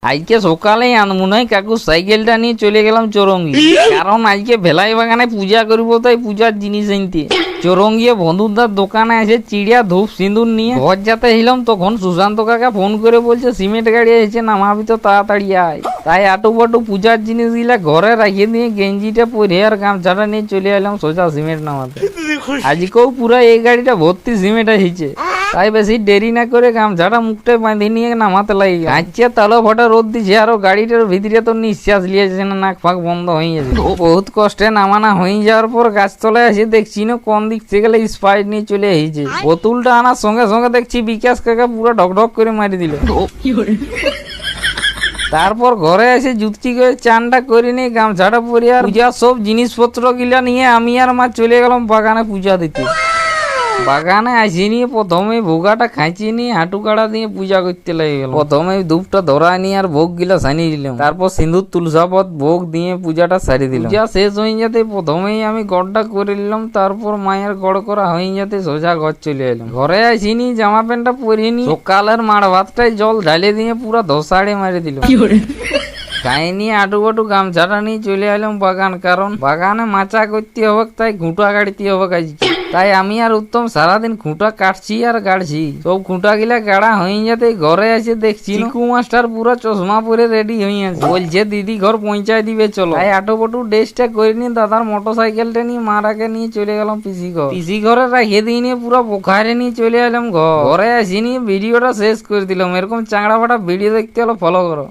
আজকে সকালেই আনমনে কাকু সাইকেলটা নিয়ে চলে গেলাম চৌরঙ্গি, কারণ আজকে ভেলাই বাগানে পূজা করবো, তাই পূজার জিনিস আনতে চৌরঙ্গিয়ে বন্ধুদার দোকানে এসে চিড়িয়া ধূপ সিঁদুর নিয়ে ঘর যাতে এলাম, তখন সুশান্ত কাকা ফোন করে বলছে সিমেন্ট গাড়ি এসেছে, নামাবি তো তাড়াতাড়ি আয়। তাই আটু পাটু পূজার জিনিস গুলা ঘরে রাখিয়ে দিয়ে গেঞ্জিটা পরে আর গামছাটা নিয়ে চলে এলাম সোজা সিমেন্ট নামাতে। আজকেও পুরা এই গাড়িটা ভর্তি সিমেন্ট এসেছে, তাই বেশি দেরি না করে গামছাটা মুখটা বাঁধি নিয়ে নামাতে লাগে। কাঁচে তালো ফটা রোদ দিচ্ছে, আরো গাড়িটার ভিতরে তো নিঃশ্বাস লিয়েছে না, নাক ফাঁক বন্ধ হয়ে যাবে। বহুত কষ্টে নামানা হয়ে যাওয়ার পর গাছতলায় এসে দেখছি না কোন দিক থেকে গেলে স্পাইড নিয়ে চলে এসেছে। বোতলটা আনার সঙ্গে সঙ্গে দেখছি বিকাশ কাকা পুরো ঢকঢক করে মারি দিল। তারপর ঘরে এসে জুতকি করে চানটা করে নিয়ে গামছাটা পরে আর পূজার সব জিনিসপত্র গিলা নিয়ে আমি আর মা চলে গেলাম বাগানে পূজা দিতে। বাগানে আসি নিয়ে প্রথমে ভোগাটা খাইছি নিয়ে হাঁটু কাড়া দিয়ে পূজা করতে লেগে গেল। প্রথমে ধূপটা ধরায় নিয়ে আর ভোগ গিলা সানিয়ে দিলাম, তারপর সিঁদুর তুলসাপত ভোগ দিয়ে পূজাটা সারি দিলাম। পূজা শেষ হয়ে যেতে প্রথমেই আমি গড়টা করে নিলাম, তারপর মায়ের গড় করা হয়ে যেতে সোজা ঘর চলে এলাম। ঘরে আসিনি, জামা প্যান্টটা পরিনি, সকালের মাড় ভাতটাই জল ঢালে দিয়ে পুরো ধসাড়ে মারি দিল। গায়ে নিয়ে আটু বাটু গামছাটা নিয়ে চলে এলাম বাগান, কারণ বাগানে মাচা করতে হবে, তাই খুঁটা গাড়তে হবে আজকে। তাই আমি আর উত্তম সারাদিন খুঁটা কাটছি আর গাড়ছি। সব খুঁটা গিলা গাড়া হয়ে যেতে ঘরে এসে দেখছি চিকু মাস্টার পুরো চশমা পরে রেডি হয়ে আছে, বলছে দিদি ঘর পৌঁছায় দিবে চলো। তাই আটো বাটু ড্রেসটা করে নিয়ে দাদার মোটর সাইকেলটা নিয়ে মারাকে নিয়ে চলে গেলাম পিসি ঘর। পিসি ঘরে রেখে দিয়ে নিয়ে পুরো পোখারে নিয়ে চলে এলাম ঘরে আসি নিয়ে ভিডিওটা শেষ করে দিলাম। এরকম চাংড়া ফাটা ভিডিও দেখতে হলো ফলো করো।